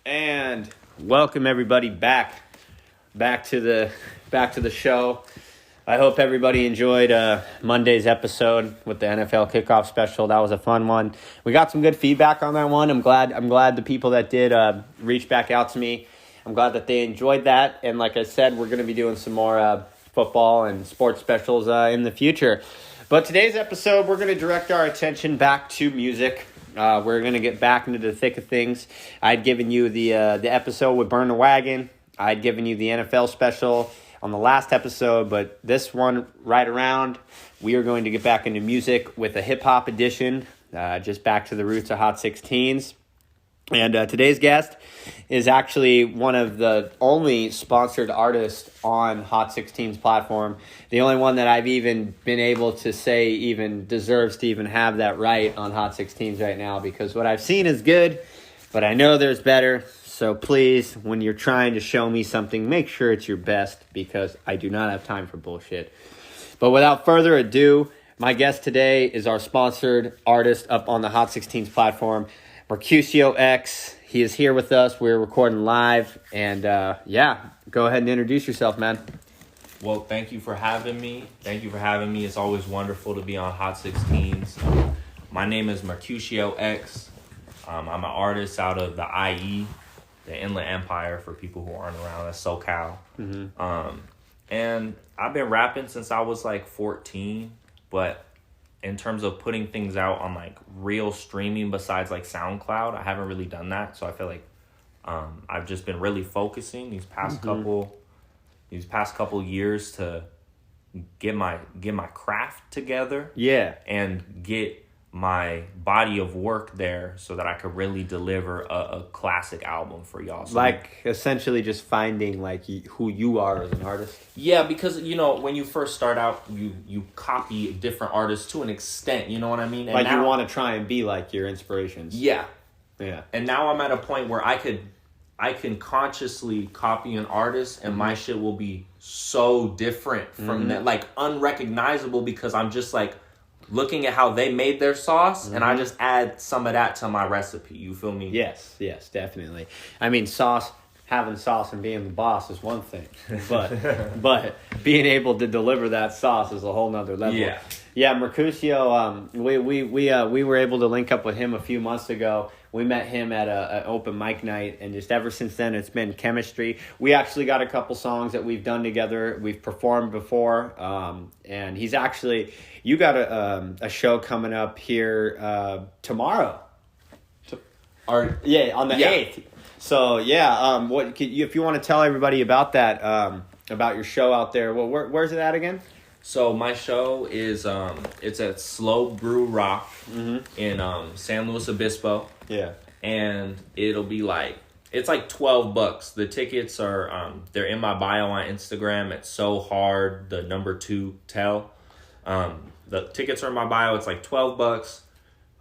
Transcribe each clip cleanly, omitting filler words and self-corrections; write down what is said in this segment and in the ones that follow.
And welcome everybody back to the show. I hope everybody enjoyed Monday's episode with the NFL kickoff special. That was a fun one. We got some good feedback on that one. I'm glad the people that did reach back out to me. I'm glad that they enjoyed that. And like I said, we're going to be doing some more football and sports specials in the future. But today's episode, we're going to direct our attention back to music. We're going to get back into the thick of things. I'd given you the episode with Burn the Wagon. I'd given you the NFL special on the last episode, but this one right around, we are going to get back into music with a hip-hop edition, just back to the roots of Hot 16's. And today's guest is actually one of the only sponsored artists on Hot 16's platform. The only one that I've even been able to say even deserves to even have that right on Hot 16's right now, because what I've seen is good, but I know there's better. So please, when you're trying to show me something, make sure it's your best, because I do not have time for bullshit. But without further ado, my guest today is our sponsored artist up on the Hot 16's platform, Mercutio X. He is here with us. We're recording live. And go ahead and introduce yourself, man. Well, thank you for having me. It's always wonderful to be on Hot 16's. My name is Mercutio X. I'm an artist out of the IE, the Inland Empire, for people who aren't around. That's SoCal. Mm-hmm. And I've been rapping since I was like 14, but in terms of putting things out on like real streaming besides like SoundCloud, I haven't really done that. So I feel like I've just been really focusing these past couple years to get my craft together. Yeah. And get my body of work there so that I could really deliver a classic album for y'all. So like essentially just finding like who you are as an artist. Yeah, because when you first start out, you copy different artists to an extent, you know what I mean? And like now, you want to try and be like your inspirations. Yeah. Yeah. And now I'm at a point where I can consciously copy an artist and my shit will be so different from that, like unrecognizable, because I'm just like looking at how they made their sauce, and I just add some of that to my recipe. You feel me? Yes, definitely. I mean, having sauce and being the boss is one thing, but being able to deliver that sauce is a whole nother level. Yeah, Mercutio. We were able to link up with him a few months ago. We met him at an open mic night, and just ever since then, it's been chemistry. We actually got a couple songs that we've done together. We've performed before, and he's actually. You got a show coming up here tomorrow. On the 8th. So if you want to tell everybody about that, about your show out there, where's it at again? So my show is it's at Slow Brew Rock in San Luis Obispo. Yeah. And it'll be it's like $12. The tickets are they're in my bio on Instagram. It's so hard, the number 2 tell. The tickets are in my bio. It's like $12,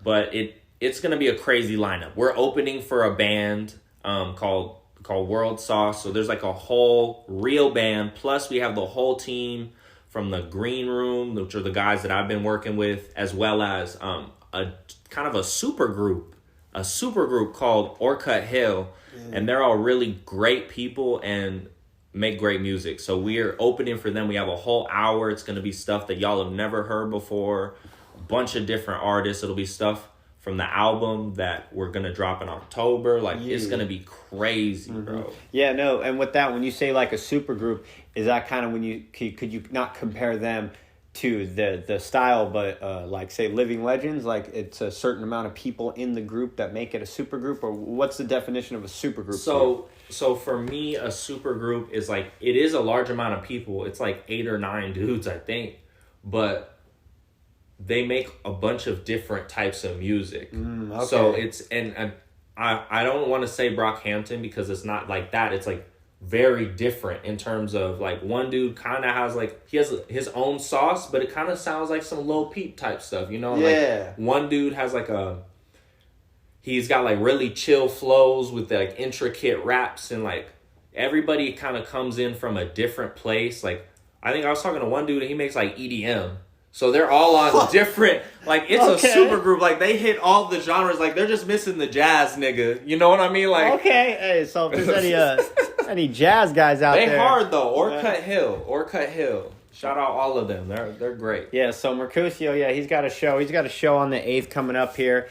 but it's gonna be a crazy lineup. We're opening for a band called World Sauce. So there's like a whole real band. Plus we have the whole team from the Green Room, which are the guys that I've been working with, as well as a kind of a super group called Orcut Hill, and they're all really great people and make great music. So we're opening for them. We have a whole hour. It's going to be stuff that y'all have never heard before. A bunch of different artists. It'll be stuff from the album that we're going to drop in October. It's going to be crazy, bro. Yeah, no. And with that, when you say like a super group, is that kind of when could you not compare them to the style, but like say Living Legends, like it's a certain amount of people in the group that make it a super group, or what's the definition of a super group? So for me, a super group is like, it is a large amount of people. It's like 8 or 9 dudes, I think, but they make a bunch of different types of music. Okay. So it's, and I don't want to say Brockhampton because it's not like that. It's like very different in terms of like one dude kind of has like, he has his own sauce, but it kind of sounds like some Lil Peep type stuff, you know? Yeah. Like one dude has like he's got like really chill flows with like intricate raps, and like everybody kind of comes in from a different place. Like I think I was talking to one dude and he makes like EDM. So they're all on different, like, it's a Okay. super group. Like, they hit all the genres. Like, they're just missing the jazz, nigga. You know what I mean? Like, Okay, hey, so if there's any jazz guys out they there, hard though. Orcut Hill. Shout out all of them. They're great. Yeah, so Mercutio, yeah, he's got a show. He's got a show on the 8th coming up here.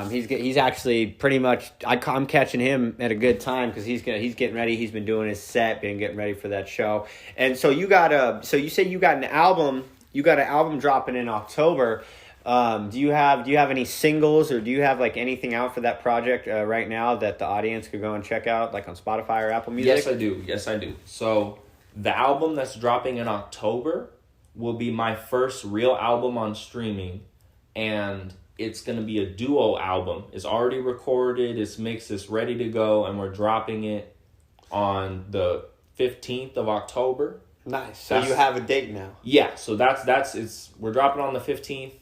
He's actually pretty much. I'm catching him at a good time because he's getting ready. He's been doing his set, been getting ready for that show. And so you say you got an album. You got an album dropping in October. Do you have any singles or do you have like anything out for that project right now that the audience could go and check out, like on Spotify or Apple Music? Yes, I do. So the album that's dropping in October will be my first real album on streaming, and it's going to be a duo album. It's already recorded, it's mixed, it's ready to go, and we're dropping it on the 15th of October. Nice. So you have a date now. Yeah, so we're dropping on the 15th.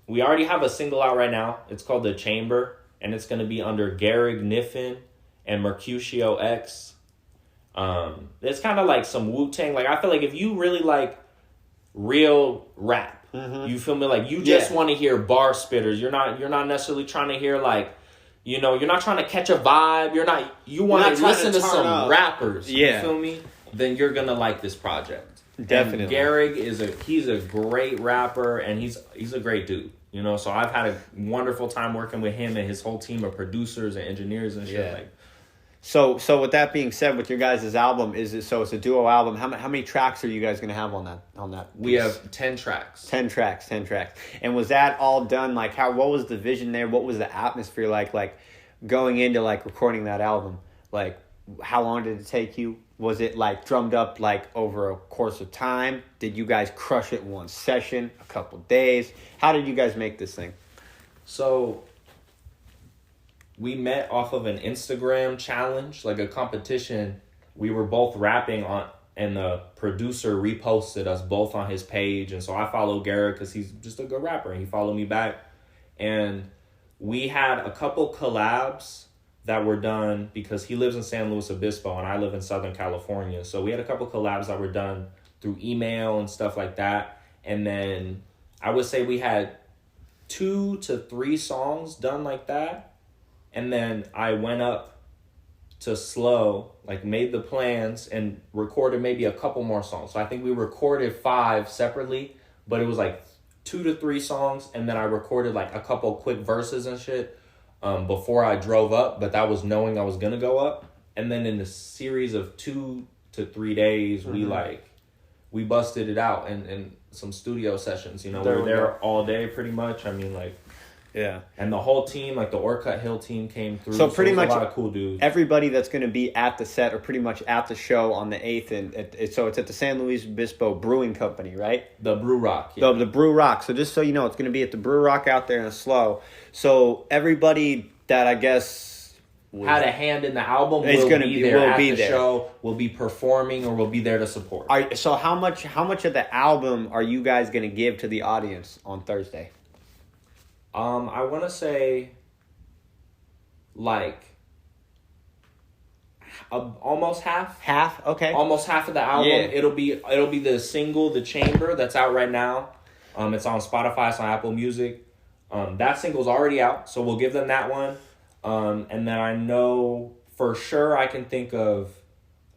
We already have a single out right now. It's called The Chamber, and it's going to be under Garrig Niffin and Mercutio X. It's kind of like some Wu-Tang. Like, I feel like if you really like real rap, you feel me? Like, you just want to hear bar spitters. You're not necessarily trying to hear like, you know, you're not trying to catch a vibe. You want to listen to some rappers. Yeah. You feel me? Then you're gonna like this project. Definitely. And Garrig he's a great rapper, and he's a great dude. You know, so I've had a wonderful time working with him and his whole team of producers and engineers and shit. Yeah. Like, So with that being said, with your guys' album, it's a duo album. How many tracks are you guys gonna have on that? we have 10 tracks. 10 tracks. And was that all done, like, what was the vision there? What was the atmosphere like going into, like, recording that album? Like, how long did it take you? Was it, like, drummed up, like, over a course of time? Did you guys crush it in one session, a couple days? How did you guys make this thing? So we met off of an Instagram challenge, like a competition. We were both rapping on, and the producer reposted us both on his page. And so I followed Garrett because he's just a good rapper, and he followed me back. And we had a couple collabs that were done because he lives in San Luis Obispo and I live in Southern California. So we had a couple collabs that were done through email and stuff like that. And then I would say we had 2 to 3 songs done like that. And then I went up to Slow, like made the plans and recorded maybe a couple more songs. So I think we recorded 5 separately, but it was like 2 to 3 songs. And then I recorded like a couple quick verses and shit before I drove up, but that was knowing I was going to go up. And then in a series of 2 to 3 days, we busted it out in some studio sessions. You know, we were there all day pretty much. I mean, like, yeah. And the whole team, like the Orcut Hill team came through. So pretty much a lot of cool dudes. Everybody that's going to be at the set or pretty much at the show on the 8th. And so it's at the San Luis Obispo Brewing Company, right? The Brew Rock. Yeah. The Brew Rock. So just so you know, it's going to be at the Brew Rock out there in Slow. So everybody that I guess had a hand in the album will be there at the show, will be performing, or will be there to support. So how much of the album are you guys going to give to the audience on Thursday? I want to say, like, almost half. Half, okay. Almost half of the album. Yeah. It'll be the single, The Chamber, that's out right now. It's on Spotify, it's on Apple Music. That single's already out, so we'll give them that one. And then I know for sure I can think of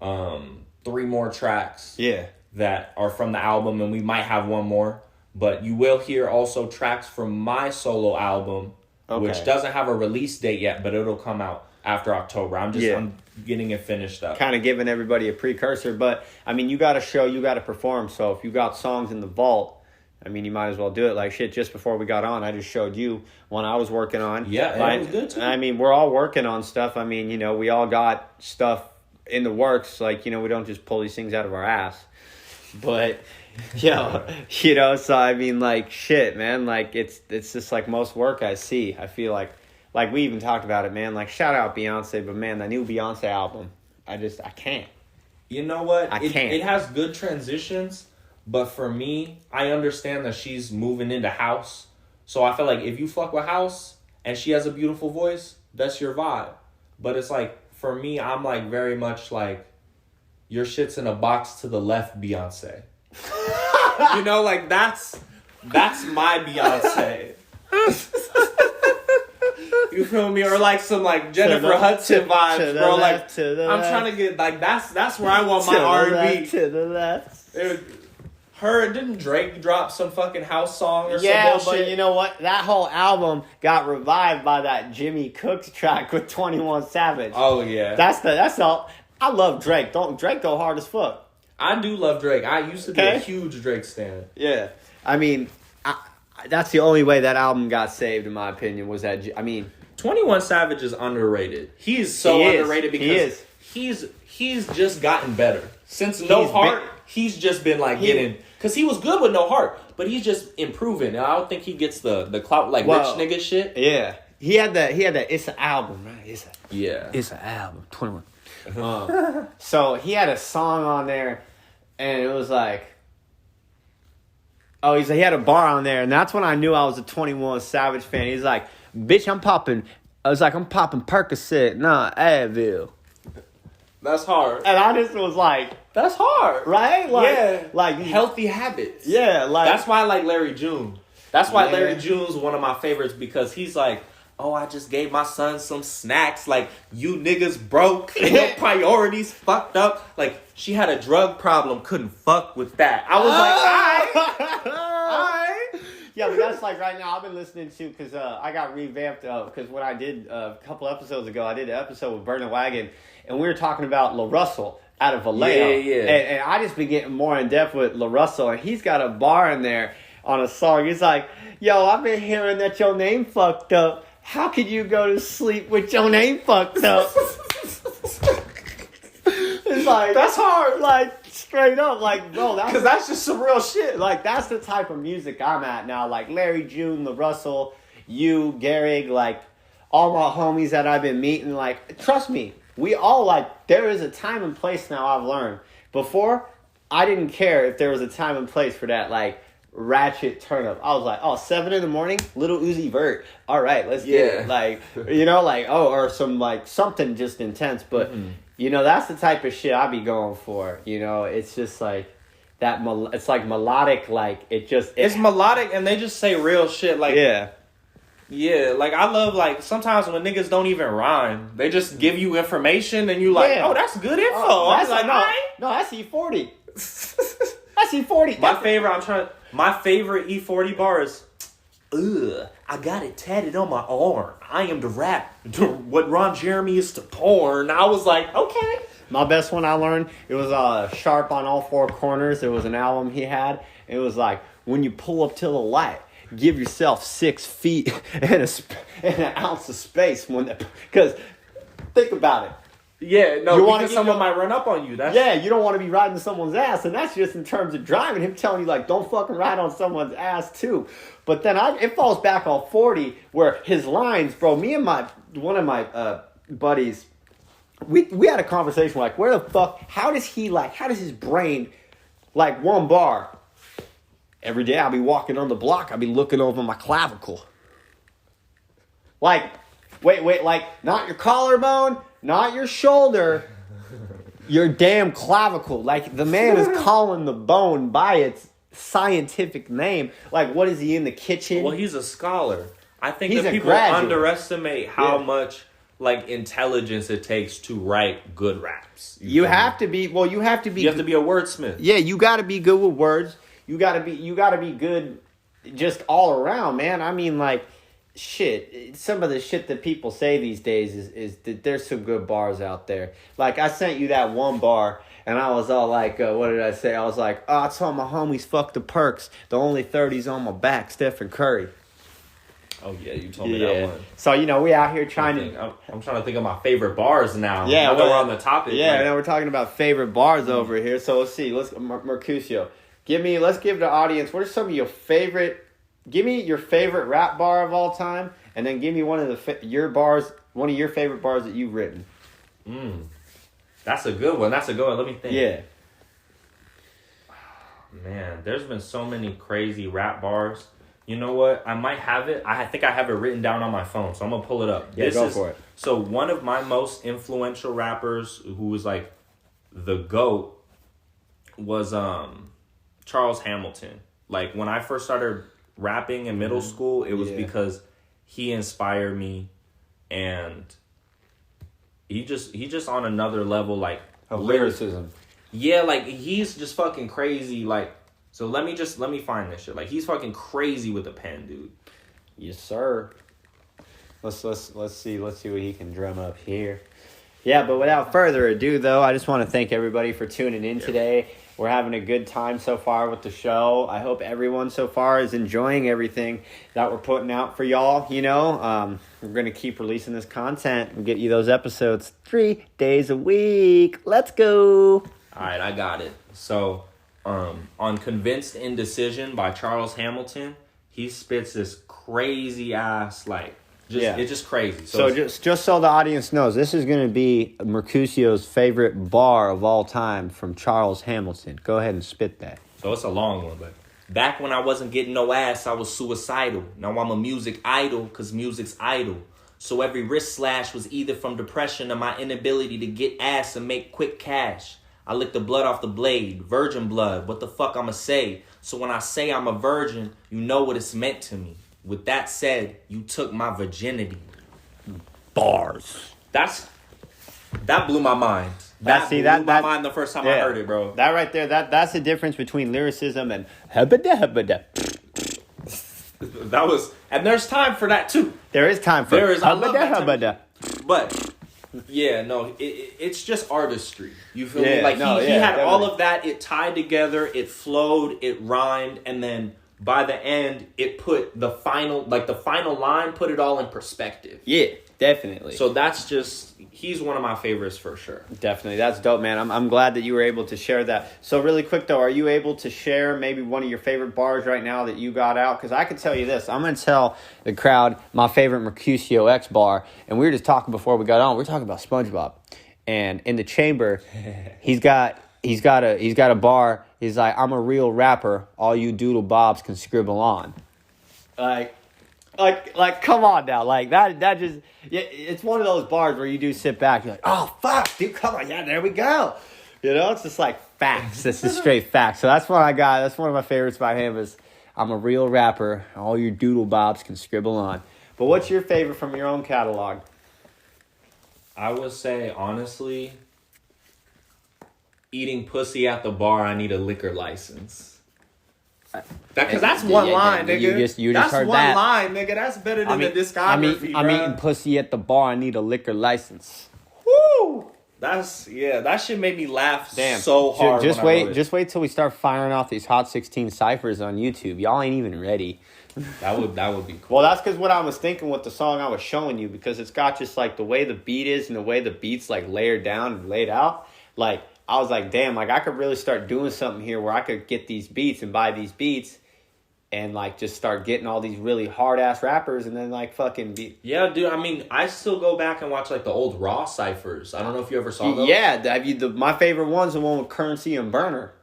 3 more tracks. Yeah. That are from the album, and we might have one more. But you will hear also tracks from my solo album, which doesn't have a release date yet, but it'll come out after October. I'm getting it finished up. Kind of giving everybody a precursor. But, I mean, you got to show, you got to perform. So if you got songs in the vault, I mean, you might as well do it. Like, shit, just before we got on, I just showed you one I was working on. Yeah, that was good, too. I mean, we're all working on stuff. I mean, you know, we all got stuff in the works. Like, you know, we don't just pull these things out of our ass. But... you know, so I mean, like, shit, man, like, it's just like most work I see. I feel like we even talked about it, man, like, shout out Beyonce, but man, that new Beyonce album, I can't. You know what? I can't. It has good transitions, but for me, I understand that she's moving into house. So I feel like if you fuck with house and she has a beautiful voice, that's your vibe. But it's like, for me, I'm like very much like, your shit's in a box to the left, Beyonce. You know, like that's my Beyonce. You feel me? Or like some like Jennifer Hudson vibes, bro. Like I'm trying to get like that's where I want my R&B. To the left. Didn't Drake drop some fucking house song or some bullshit? But you know what? That whole album got revived by that Jimmy Cooks track with 21 Savage. Oh yeah. That's all. I love Drake. Drake go hard as fuck. I do love Drake. I used to be a huge Drake stan. Yeah. I mean, that's the only way that album got saved, in my opinion, was that, 21 Savage is underrated. He's so underrated because he's just gotten better. Since No Heart, he's just been like getting... Because he was good with No Heart, but he's just improving. And I don't think he gets the clout like rich nigga shit. Yeah. He had that It's an album, right? It's an album. 21. So he had a song on there, and it was like... Oh, he had a bar on there, and that's when I knew I was a 21 Savage fan. He's like, bitch, I'm popping Percocet, nah, Advil. That's hard. And I just was like... That's hard. Right? Like healthy habits. Yeah, like... That's why I like Larry June. That's why Larry June's one of my favorites, because he's like, oh, I just gave my son some snacks. Like, you niggas broke. Your priorities fucked up. Like, she had a drug problem. Couldn't fuck with that. I was like, all right. Yeah, but that's like right now I've been listening to, because I got revamped, because when I did a couple episodes ago, I did an episode with Burning Wagon, and we were talking about La Russell out of Vallejo. Yeah. And I just been getting more in depth with La Russell, and he's got a bar in there on a song. He's like, yo, I've been hearing that your name fucked up. How could you go to sleep with your name fucked up? It's like... That's hard. Like, straight up. Like, bro, because that's just some real shit. Like, that's the type of music I'm at now. Like, Larry June, La Russell, you, Gehrig, like, all my homies that I've been meeting. Like, trust me, we all, like, there is a time and place now, I've learned. Before, I didn't care if there was a time and place for that, like, ratchet turn up. I was like, 7 in the morning, Little Uzi Vert. All right, let's get it. Like, you know, like, or some, like, something just intense. But, you know, that's the type of shit I be going for. You know, it's just like that, it's like melodic, like, it's melodic, and they just say real shit. Like, yeah, like, I love, like, sometimes when niggas don't even rhyme, they just give you information, and you like, oh, that's good info. That's like, no, that's E40. That's E40. My favorite E40 bar is, I got it tatted on my arm. I am to rap what Ron Jeremy is to porn. I was like, okay. My best one I learned, it was Sharp on All Four Corners. It was an album he had. It was like, when you pull up to the light, give yourself 6 feet and an ounce of space. Because think about it. Yeah, no, because someone might run up on you. You don't want to be riding someone's ass, and that's just in terms of driving. Him telling you, like, don't fucking ride on someone's ass, too. But then it falls back on 40, where his lines, bro, me and one of my buddies, we had a conversation, like, where the fuck, how does his brain, like, one bar, every day I'll be walking on the block, I'll be looking over my clavicle. Like, wait, like, not your collarbone, not your shoulder, your damn clavicle. Like, the man is calling the bone by its scientific name. Like, what is he, in the kitchen? Well, he's a scholar. I think that people underestimate how much, like, intelligence it takes to write good raps. You have to be a wordsmith. Yeah, you got to be good with words. You got to be good just all around, man. I mean, like, shit, some of the shit that people say these days is that there's some good bars out there. Like, I sent you that one bar, and I was all like, what did I say? I was like, I told my homies, fuck the perks. The only 30s on my back, Stephen Curry. Oh, yeah, you told me that one. So, you know, we out here trying I'm trying to think of my favorite bars now. Yeah, we're on the topic. Yeah, now we're talking about favorite bars over here. So, let's see. Mercutio, let's give the audience, what are some of your favorite... Give me your favorite rap bar of all time, and then give me one of your favorite bars that you've written. That's a good one. Let me think. Yeah. Man, there's been so many crazy rap bars. You know what? I might have it. I think I have it written down on my phone, so I'm going to pull it up. Yeah, go for it. So one of my most influential rappers who was like the GOAT was Charles Hamilton. Like, when I first started rapping in middle school, it was because he inspired me, and he just on another level, like, of lyricism. Yeah, like, he's just fucking crazy. Like, so let me find this shit. Like, he's fucking crazy with the pen, dude. Yes, sir. Let's see what he can drum up here. Yeah, but without further ado, though, I just want to thank everybody for tuning in today. We're having a good time so far with the show. I hope everyone so far is enjoying everything that we're putting out for y'all. You know, we're going to keep releasing this content and get you those episodes 3 days a week. Let's go. All right, I got it. So, on Convinced Indecision by Charles Hamilton, he spits this crazy ass, like, it's just crazy. So just so the audience knows, this is going to be Mercutio's favorite bar of all time from Charles Hamilton. Go ahead and spit that. So it's a long one, but back when I wasn't getting no ass, I was suicidal. Now I'm a music idol, cause music's idle. So every wrist slash was either from depression or my inability to get ass and make quick cash. I licked the blood off the blade, virgin blood, what the fuck I'ma say? So when I say I'm a virgin, you know what it's meant to me. With that said, you took my virginity. Bars. That blew my mind. That blew my mind the first time I heard it, bro. That right there, that's the difference between lyricism and habada. That was, and there's time for that too. There is time for habada. But yeah, no, it's just artistry. You feel me? Like he had definitely. All of that. It tied together. It flowed. It rhymed, and then by the end, it put the final line, put it all in perspective. Yeah, definitely. So that's just, he's one of my favorites for sure. Definitely. That's dope, man. I'm glad that you were able to share that. So really quick, though, are you able to share maybe one of your favorite bars right now that you got out? Because I can tell you this. I'm going to tell the crowd my favorite Mercutio X bar. And we were just talking before we got on. We were talking about SpongeBob. And in the chamber, he's got a bar. He's like, I'm a real rapper. All you doodle bobs can scribble on. Like, come on now. Like, that just, it's one of those bars where you do sit back. You're like, oh, fuck, dude, come on. Yeah, there we go. You know, it's just like facts. This is straight facts. So that's what I got. That's one of my favorites by him is, I'm a real rapper. All your doodle bobs can scribble on. But what's your favorite from your own catalog? I would say, honestly, eating pussy at the bar, I need a liquor license. Because that's one line, nigga. You just heard that. That's one line, nigga. That's better than the discography, I'm eating pussy at the bar, I need a liquor license. Woo! That shit made me laugh so hard. Just wait till we start firing off these Hot 16 ciphers on YouTube. Y'all ain't even ready. That would be cool. Well, that's because what I was thinking with the song I was showing you, because it's got just like the way the beat is and the way the beat's like layered down and laid out. Like, I was like, damn, like I could really start doing something here where I could get these beats and buy these beats and like just start getting all these really hard ass rappers and then like fucking beat. Yeah, dude. I mean, I still go back and watch like the old Raw ciphers. I don't know if you ever saw those. Yeah, my favorite one's the one with Currency and Burner.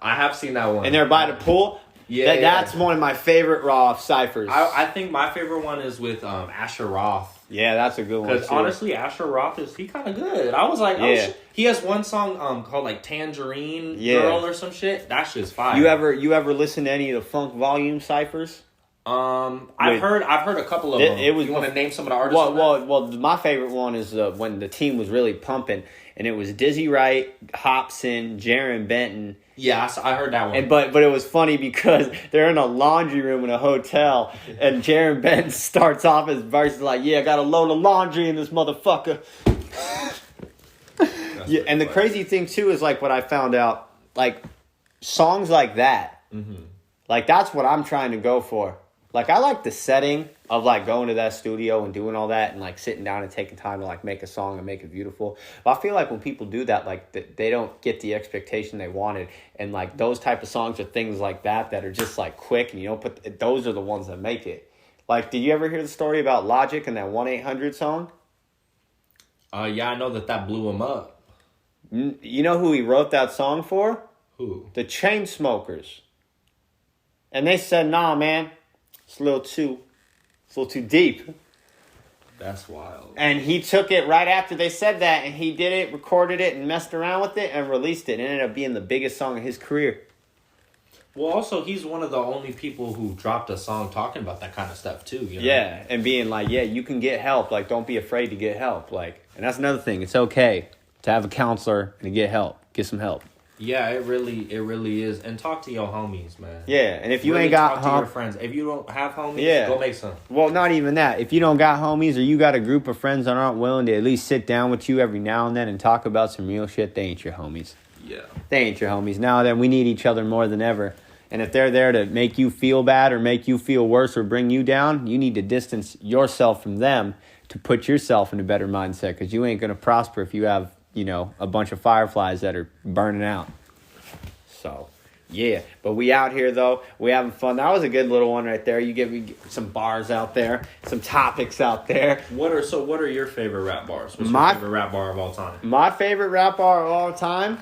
I have seen that one. And they're by the pool. Yeah, that's one of my favorite Raw ciphers. I think my favorite one is with Asher Roth. Yeah, that's a good one. Because honestly, Asher Roth he kind of good. I was like, oh shit. He has one song called like Tangerine Girl or some shit. That shit's fire. You ever listen to any of the Funk Volume ciphers? I've heard a couple of them. You want to name some of the artists? Well, my favorite one is when the team was really pumping, and it was Dizzy Wright, Hobson, Jaron Benton. Yeah, I heard that one. But it was funny because they're in a laundry room in a hotel, and Jaron Benton starts off his verse like, "Yeah, I got a load of laundry in this motherfucker." Yeah, and the crazy thing too is like what I found out, like songs like that, like that's what I'm trying to go for. Like, I like the setting of, like, going to that studio and doing all that and, like, sitting down and taking time to, like, make a song and make it beautiful. But I feel like when people do that, like, they don't get the expectation they wanted. And, like, those type of songs are things like that are just, like, quick. And you don't put... Those are the ones that make it. Like, did you ever hear the story about Logic and that 1-800 song? Yeah, I know that blew him up. You know who he wrote that song for? Who? The Chainsmokers. And they said, nah, man... It's a little too deep. That's wild. And he took it right after they said that, and he did it, recorded it, and messed around with it, and released it. It ended up being the biggest song of his career. Well, also, he's one of the only people who dropped a song talking about that kind of stuff, too. You know? Yeah, and being like, yeah, you can get help. Like, don't be afraid to get help. Like, and that's another thing. It's okay to have a counselor and to get help. Get some help. Yeah, it really is. And talk to your homies, man. Yeah, and if you really ain't got talk to your friends. If you don't have homies, go make some. Well, not even that. If you don't got homies or you got a group of friends that aren't willing to at least sit down with you every now and then and talk about some real shit, they ain't your homies. Yeah. They ain't your homies. Now then, we need each other more than ever. And if they're there to make you feel bad or make you feel worse or bring you down, you need to distance yourself from them to put yourself in a better mindset, because you ain't going to prosper if you have, a bunch of fireflies that are burning out. So, yeah. But we out here, though. We having fun. That was a good little one right there. You give me some bars out there, some topics out there. What are your favorite rap bars? What's your favorite rap bar of all time? My favorite rap bar of all time?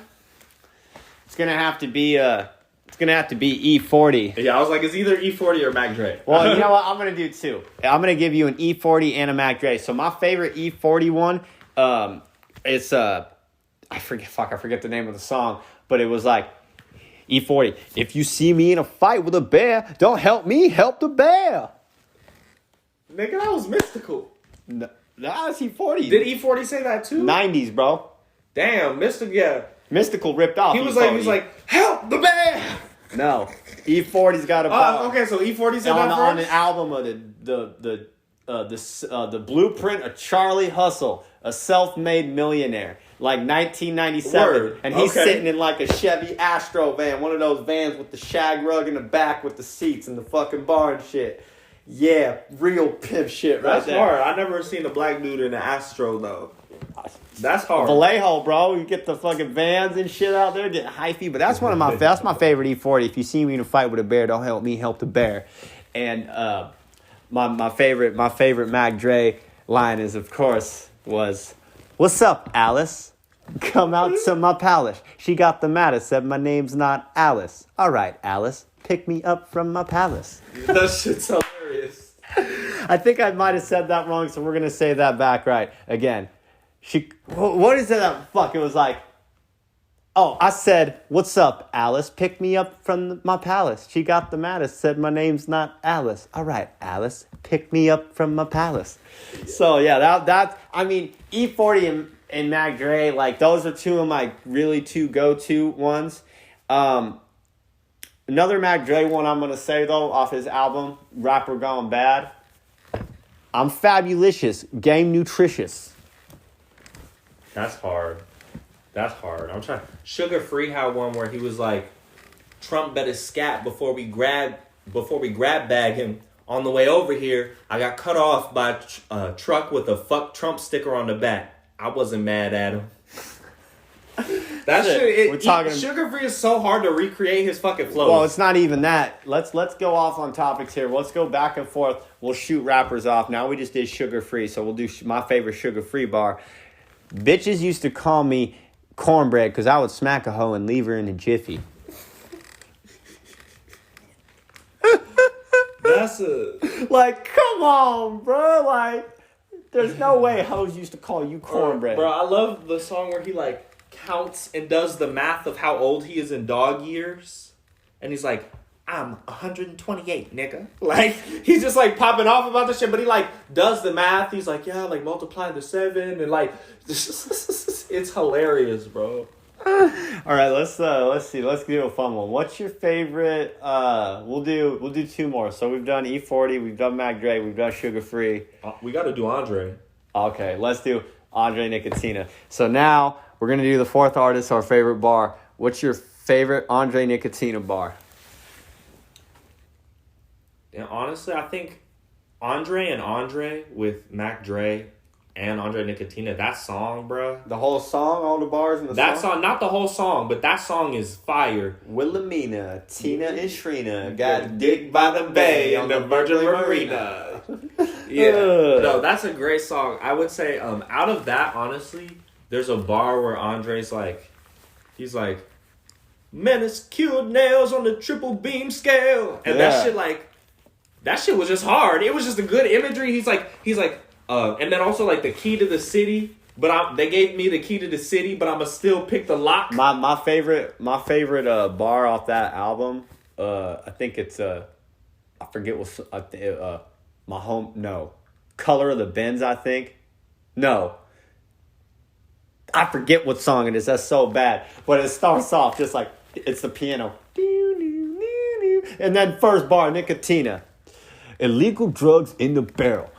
It's going to have to be... It's going to have to be E40. Yeah, I was like, it's either E40 or Mac Dre. Well, you know what? I'm going to do two. I'm going to give you an E40 and a Mac Dre. So my favorite E40 one, it's, I forget the name of the song, but it was like, E40, if you see me in a fight with a bear, don't help me, help the bear. Nigga, that was mystical. No, that's E40. Did E40 say that too? 90s, bro. Damn, Mystical ripped off. He was like, help the bear. No, E40's got a bar. Okay, so E40 said that on first? an album of the Blueprint of Charlie Hustle, a self-made millionaire, like 1997, Word. And he's sitting in like a Chevy Astro van, one of those vans with the shag rug in the back with the seats and the fucking bar and shit. Yeah, real pimp shit right there. That's hard. I never seen a black dude in an Astro though. That's hard. Vallejo, bro. You get the fucking vans and shit out there, get hyphy. But that's that's my favorite E40. If you see me in a fight with a bear, don't help me, help the bear. And my favorite Mac Dre line is, of course, was, "What's up, Alice? Come out to my palace. She got the matter, said my name's not Alice. All right, Alice, pick me up from my palace." That shit's hilarious. I think I might have said that wrong, so we're gonna say that back right again. What is that? Fuck, it was like, oh, I said, "What's up, Alice? Pick me up from my palace. She got the matter, said my name's not Alice. All right, Alice, pick me up from my palace." So yeah, that I mean, E40 and Mac Dre, like those are two of my really two go-to ones. Another Mac Dre one I'm gonna say though, off his album Rapper Gone Bad. I'm fabulicious, game nutritious. That's hard. I'm trying. Sugar Free had one where he was like, "Trump better scat before we grab bag him. On the way over here, I got cut off by a truck with a fuck Trump sticker on the back. I wasn't mad at him." That shit. Sugar Free is so hard to recreate his fucking flow. Well, it's not even that. Let's go off on topics here. Let's go back and forth. We'll shoot rappers off. Now we just did Sugar Free, so we'll do my favorite Sugar Free bar. Bitches used to call me cornbread because I would smack a hoe and leave her in a jiffy. That's like, come on, bro. Like, there's no way hoes used to call you cornbread. Bro, I love the song where he like counts and does the math of how old he is in dog years, and he's like, "I'm 128, nigga." Like, he's just like popping off about this shit, but he like does the math. He's like, yeah, like multiply the 7 and like, it's hilarious, bro. All right, let's see. Let's do a fun one. What's your favorite? We'll do two more. So we've done E40, we've done Mac Dre, we've done Sugar Free. We got to do Andre. Okay, let's do Andre Nicotina. So now we're gonna do the fourth artist, our favorite bar. What's your favorite Andre Nicotina bar? And honestly, I think Andre with Mac Dre and Andre Nicotina, that song, bro. The whole song, all the bars in the song? That song, not the whole song, but that song is fire. Wilhelmina, Tina and Shrina got dick by the bay on the Virgin Marina. Yeah. No, that's a great song. I would say, out of that, honestly, there's a bar where Andre's like, he's like, "Manicured nails on the triple beam scale." And that shit was just hard. It was just a good imagery. He's like, and then also like the key to the city. But they gave me the key to the city, but I'ma still pick the lock. My favorite bar off that album I think it's I forget what my home. No, Color of the Benz. I think. No. I forget what song it is. That's so bad. But it starts off just like it's the piano. And then first bar, Nicotina. Illegal drugs in the barrel.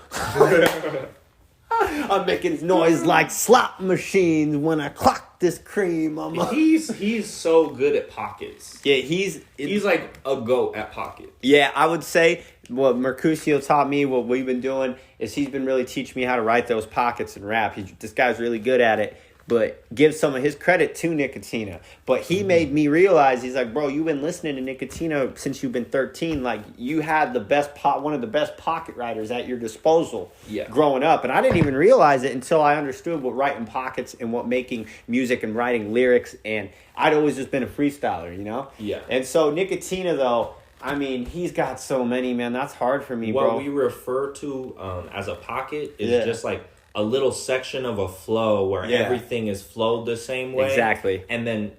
I'm making noise like slot machines when I clock this cream. He's so good at pockets. Yeah, he's like a goat at pockets. Yeah, I would say what Mercutio taught me, what we've been doing, is he's been really teaching me how to write those pockets and rap. This guy's really good at it. But give some of his credit to Nicotina. But he made me realize, he's like, bro, you've been listening to Nicotina since you've been 13. Like, you had one of the best pocket writers at your disposal growing up. And I didn't even realize it until I understood what writing pockets and what making music and writing lyrics. And I'd always just been a freestyler, you know? Yeah. And so Nicotina, though, I mean, he's got so many, man. That's hard for me, bro. What we refer to as a pocket is just like a little section of a flow where everything is flowed the same way. Exactly. And then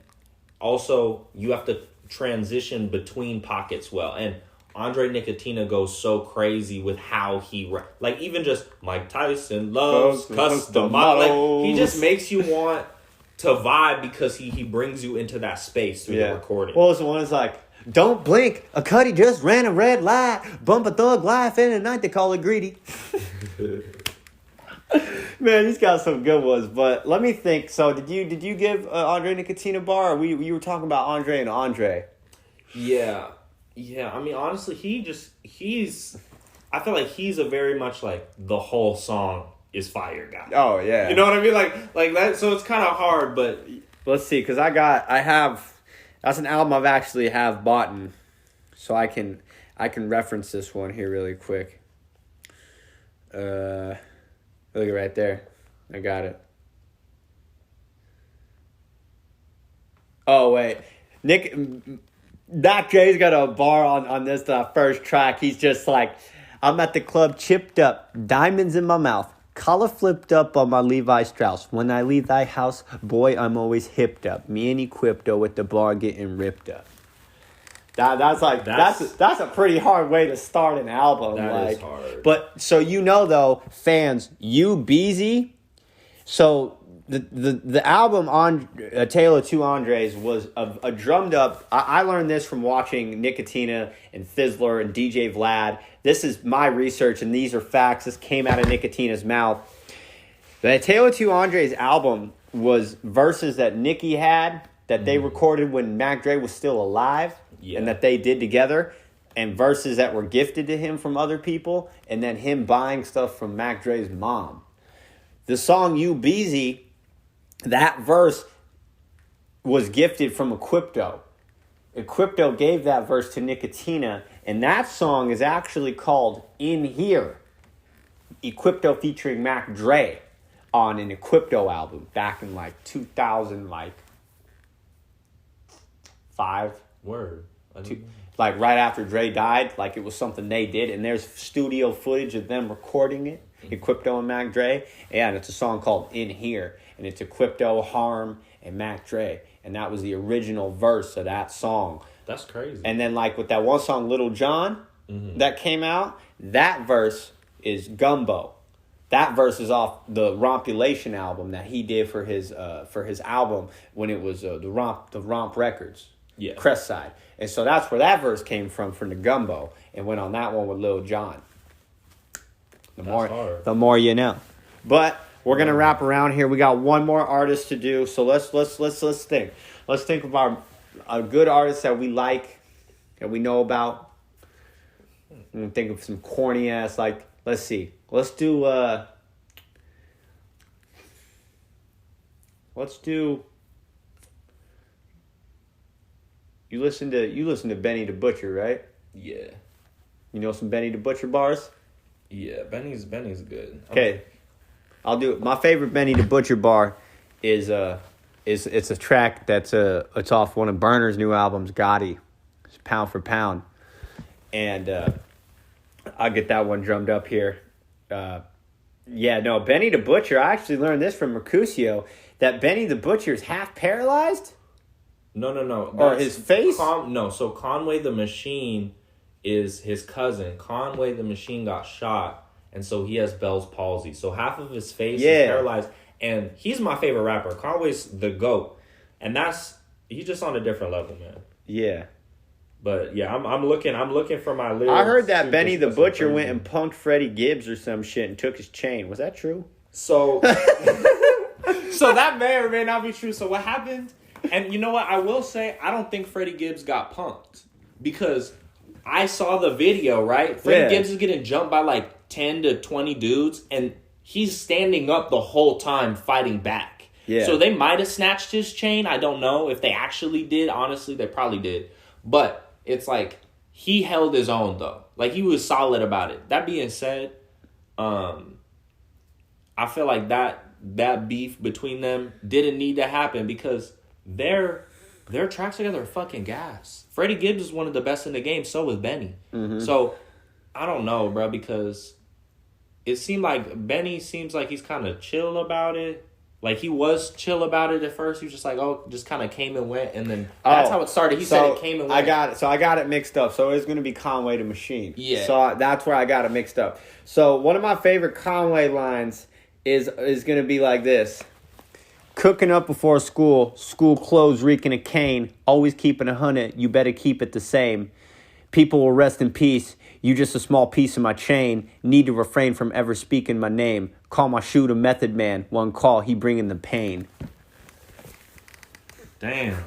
also you have to transition between pockets well. And Andre Nicotina goes so crazy with how he... Like, even just Mike Tyson loves custom models. Like, he just makes you want to vibe because he brings you into that space through the recording. Well, the one is like, don't blink, a cutty just ran a red light, bump a thug life in the night, they call it greedy. Man, he's got some good ones, but let me think. So, did you give Andre Nicotina a bar, or you were talking about Andre and Andre? Yeah. I mean, honestly, I feel like he's a very much like the whole song is fire guy. Oh yeah, you know what I mean, like that. So it's kind of hard, but let's see, because that's an album I've actually have bought, so I can reference this one here really quick. Look at right there. I got it. Oh, wait. Mac Dre's got a bar on this first track. He's just like, I'm at the club chipped up, diamonds in my mouth, collar flipped up on my Levi Strauss. When I leave thy house, boy, I'm always hipped up. Me and Equipto with the bar getting ripped up. That's a pretty hard way to start an album. That is hard. But so though, fans, Beezy. So the album on A Tale of Two Andres was a drummed up. I learned this from watching Nicotina and Fizzler and DJ Vlad. This is my research and these are facts. This came out of Nicotina's mouth. The Tale of Two Andres album was verses that Nicki had that they recorded when Mac Dre was still alive. Yeah. And that they did together, and verses that were gifted to him from other people, and then him buying stuff from Mac Dre's mom. The song You Beezy, that verse was gifted from Equipto. Equipto gave that verse to Nicotina, and that song is actually called In Here. Equipto featuring Mac Dre on an Equipto album back in 2005. Word. Like right after Dre died, like it was something they did, and there's studio footage of them recording it, Equipto and Mac Dre, and it's a song called In Here, and it's Equipto, Harm, and Mac Dre, and that was the original verse of that song. That's crazy. And then with that one song, Little John, that came out, that verse is Gumbo. That verse is off the Rompulation album that he did for his album when it was the Romp Records. Yeah. Crest Side. And so that's where that verse came from the Gumbo, and went on that one with Lil Jon. The more you know. But we're gonna wrap around here. We got one more artist to do, so let's think. Let's think of a good artist that we like, that we know about. I'm gonna think of some corny ass let's see. Let's do You listen to Benny the Butcher, right? Yeah. You know some Benny the Butcher bars? Yeah, Benny's good. Okay. I'll do it. My favorite Benny the Butcher bar is it's a track it's off one of Burner's new albums, Gotti. It's Pound for Pound. And I'll get that one drummed up here. Benny the Butcher, I actually learned this from Mercutio, that Benny the Butcher is half paralyzed. No. Or his face? No, so Conway the Machine is his cousin. Conway the Machine got shot, and so he has Bell's palsy. So half of his face is paralyzed. And he's my favorite rapper. Conway's the GOAT. And he's just on a different level, man. Yeah. But yeah, I'm looking for my lyrics. I heard that Benny the Butcher went and punked Freddie Gibbs or some shit and took his chain. Was that true? So so that may or may not be true. So what happened? And you know what? I will say I don't think Freddie Gibbs got punked because I saw the video, right? Freddie Gibbs is getting jumped by like 10 to 20 dudes and he's standing up the whole time fighting back. Yeah. So they might have snatched his chain. I don't know if they actually did. Honestly, they probably did. But it's like he held his own though. Like he was solid about it. That being said, I feel like that beef between them didn't need to happen because their tracks together are fucking gas. Freddie Gibbs is one of the best in the game. So is Benny. Mm-hmm. So I don't know, bro, because it seemed like Benny seems like he's kind of chill about it. Like, he was chill about it at first. He was just like, just kind of came and went. And then that's how it started. He said it came and went. I got it mixed up. So it's going to be Conway the Machine. Yeah. So that's where I got it mixed up. So one of my favorite Conway lines is going to be like this. Cooking up before school clothes reeking of cane, always keeping 100, you better keep it the same. People will rest in peace. You just a small piece of my chain. Need to refrain from ever speaking my name. Call my shooter Method Man. One call, he bringing the pain. Damn.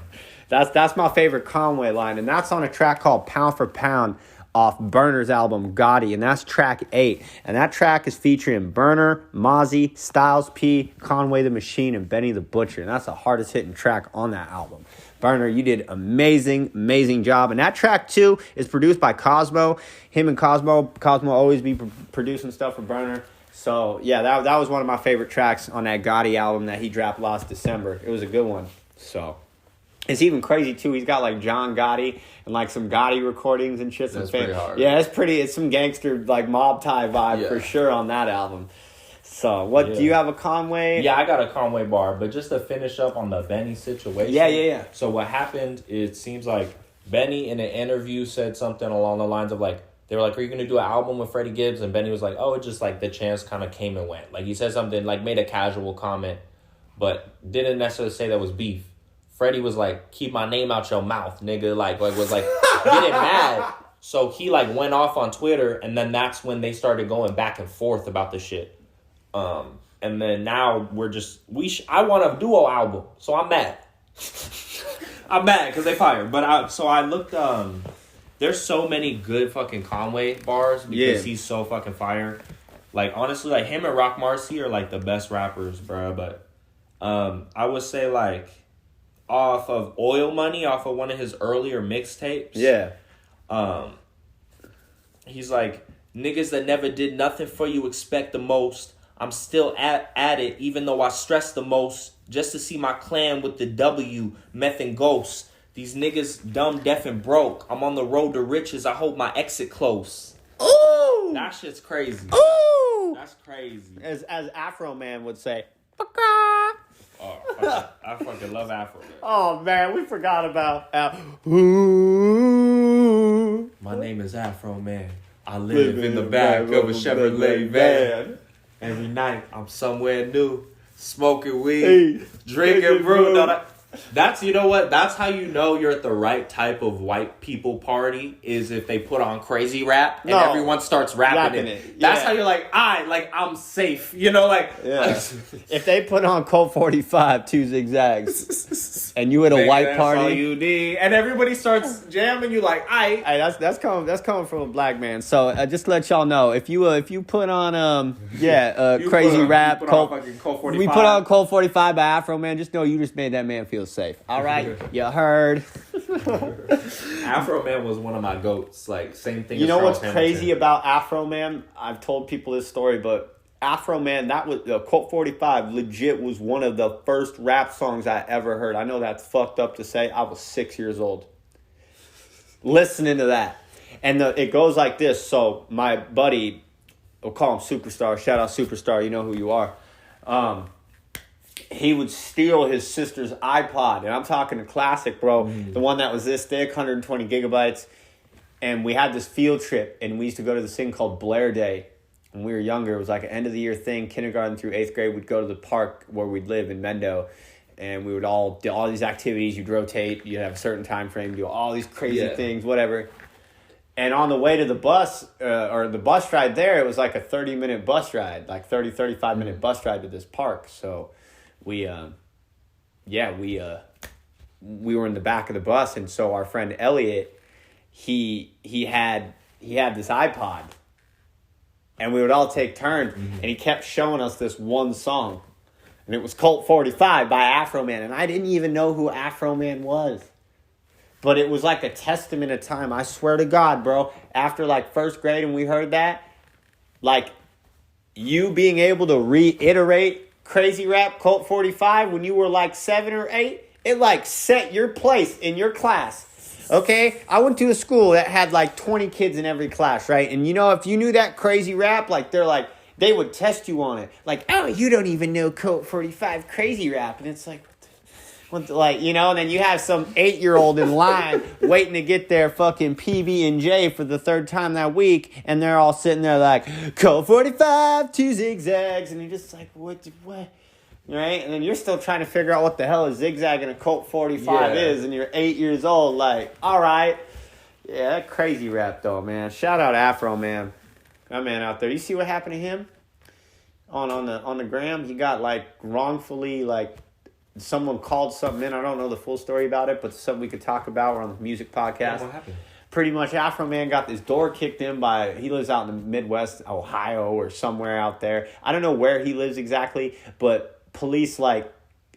That's my favorite Conway line, and that's on a track called Pound for Pound off Burner's album Gotti, and that's track 8. And that track is featuring Burner, Mozzie, Styles P, Conway the Machine, and Benny the Butcher. And that's the hardest hitting track on that album. Burner, you did amazing job. And that track, too, is produced by Cosmo. Him and Cosmo always be producing stuff for Burner. So, yeah, that was one of my favorite tracks on that Gotti album that he dropped last December. It was a good one. So, it's even crazy, too. He's got, like, John Gotti and, like, some Gotti recordings and shit. That's pretty hard. Yeah, it's some gangster, like, mob tie vibe for sure on that album. So, do you have a Conway? Yeah, I got a Conway bar, but just to finish up on the Benny situation. Yeah. So what happened, it seems like Benny in an interview said something along the lines of like, they were like, are you going to do an album with Freddie Gibbs? And Benny was like, oh, it just like the chance kind of came and went. Like he said something, like made a casual comment, but didn't necessarily say that was beef. Freddie was like, keep my name out your mouth, nigga. Like was like, getting mad. So he like went off on Twitter, and then that's when they started going back and forth about the shit. And then now we're just I want a duo album, so I'm mad. I'm mad because they fired. But I looked. There's so many good fucking Conway bars because he's so fucking fire. Like honestly, like him and Rock Marcy are like the best rappers, bro. But I would say like off of Oil Money, off of one of his earlier mixtapes. Yeah. He's like, niggas that never did nothing for you expect the most. I'm still at it, even though I stress the most. Just to see my clan with the W, meth and ghosts. These niggas dumb, deaf, and broke. I'm on the road to riches. I hold my exit close. Ooh! That shit's crazy. Ooh! That's crazy. As Afro Man would say. Oh, I fucking love Afro Man. Oh, man, we forgot about Ooh. My name is Afro Man. I live in the back of a Chevrolet van. Every night, I'm somewhere new, smoking weed, drinking brew. No, that's, you know what? That's how you know you're at the right type of white people party, is if they put on crazy rap and everyone starts rapping it. That's how you're like, I'm safe. You know, like... Yeah. If they put on Colt 45, 2 zigzags, and you at a white party... That's all you need. And everybody starts jamming, you like, Hey, that's coming from a black man. So, just to let y'all know, if you put on, crazy rap, we put on Colt 45 by Afro Man, just know you just made that man feel safe. All right, you heard. Afro Man was one of my goats. Like same thing. You know what's crazy about Afro Man? I've told people this story, but Afro Man, that was Colt 45. Legit was one of the first rap songs I ever heard. I know that's fucked up to say. I was 6 years old listening to that, and it goes like this. So my buddy, we'll call him Superstar. Shout out Superstar. You know who you are. he would steal his sister's iPod, and I'm talking a classic, bro. The one that was this thick, 120 gigabytes. And we had this field trip, and we used to go to this thing called Blair Day. When we were younger, it was like an end-of-the-year thing. Kindergarten through 8th grade, we'd go to the park where we'd live in Mendo, and we would all do all these activities. You'd rotate. You'd have a certain time frame, do all these crazy things, whatever. And on the way to the bus, or the bus ride there, it was like a 30-minute bus ride, like 35-minute bus ride to this park. So we were in the back of the bus, and so our friend Elliot, he had this iPod, and we would all take turns, and he kept showing us this one song, and it was Colt 45 by Afro Man, and I didn't even know who Afro Man was, but it was like a testament of time. I swear to God, bro, after like first grade and we heard that, like you being able to reiterate Crazy Rap Colt 45 when you were like 7 or 8, it like set your place in your class. Okay, I went to a school that had like 20 kids in every class, right? And you know, if you knew that crazy rap, like they would test you on it. Like, oh, you don't even know Colt 45 crazy rap. And it's like, like, you know, and then you have some 8-year-old in line waiting to get their fucking PB&J for the 3rd time that week. And they're all sitting there like, Colt 45, 2 zigzags. And you're just like, what? Right? And then you're still trying to figure out what the hell a zigzag and a Colt 45 is, and you're 8 years old, like, all right. Yeah, that crazy rap, though, man. Shout out Afro Man. That man out there. You see what happened to him? On the gram? He got, like, wrongfully, like, someone called something in. I don't know the full story about it, but it's something we could talk about. We're on the music podcast. Yeah, what happened? Pretty much Afro Man got his door kicked in by, he lives out in the Midwest, Ohio, or somewhere out there. I don't know where he lives exactly, but police like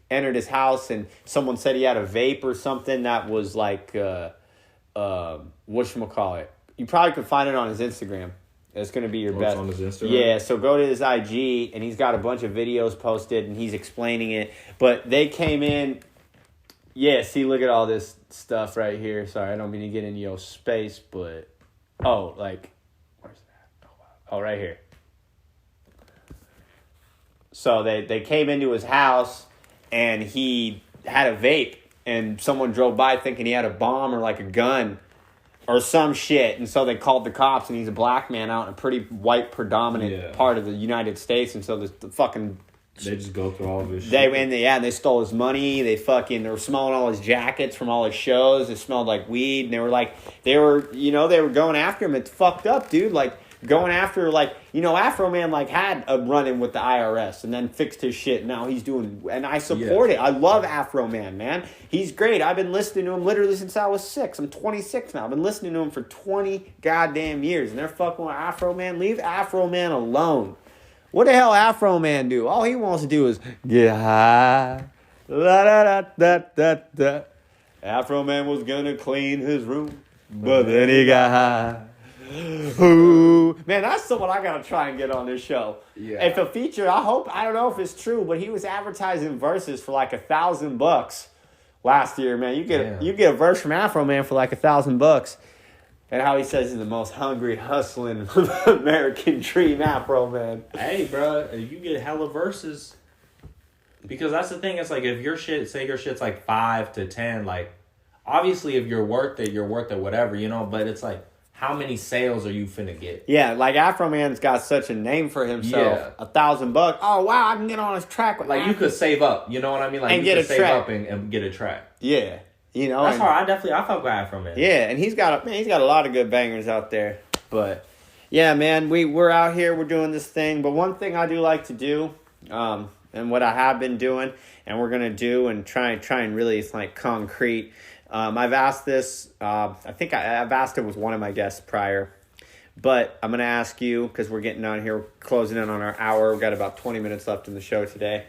entered his house, and someone said he had a vape or something that was like whatchamacallit. You probably could find it on his Instagram. It's going to be your best. It's on his Instagram? Yeah, so go to his IG, and he's got a bunch of videos posted, and he's explaining it. But they came in. Yeah, see, look at all this stuff right here. Sorry, I don't mean to get in your space, but where's that? Oh, right here. So they came into his house, and he had a vape, and someone drove by thinking he had a bomb or like a gun or some shit. And so they called the cops, and he's a black man out in a pretty white predominant part of the United States. And so the fucking... They just go through all of his shit. They stole his money. They were smelling all his jackets from all his shows. It smelled like weed. And they were going after him. It's fucked up, dude. Like, going after, like, you know, Afro Man, like, had a run-in with the IRS and then fixed his shit. Now he's doing, and I support it. I love Afro Man. He's great. I've been listening to him literally since I was 6. I'm 26 now. I've been listening to him for 20 goddamn years, and they're fucking with Afro Man. Leave Afro Man alone. What the hell Afro Man do? All he wants to do is get high. La da da da da. Afro Man was gonna clean his room, but then he got high. Ooh. Man, that's someone I gotta try and get on this show. Yeah. If a feature, I don't know if it's true, but he was advertising verses for like $1,000 last year, man. You get a verse from Afro Man for like $1,000. And how he says he's the most hungry, hustling American dream, Afro Man. Hey, bro, you get hella verses. Because that's the thing. It's like if your shit's like 5 to 10, like, obviously if you're worth it, whatever, you know. But it's like, how many sales are you finna get? Yeah, like Afro Man's got such a name for himself. Yeah. $1,000. Oh wow, I can get on his track with like Afro. You could save up, you know what I mean? Like and you could save up and get a track. Yeah. You know, that's hard. I fuck with Afro Man. Yeah, and he's got a lot of good bangers out there. But yeah, man, we're out here, we're doing this thing. But one thing I do like to do, and what I have been doing, and we're gonna do, and try and really, it's like concrete. I've asked this. I think I've asked it with one of my guests prior, but I'm gonna ask you because we're getting on here, closing in on our hour. We've got about 20 minutes left in the show today.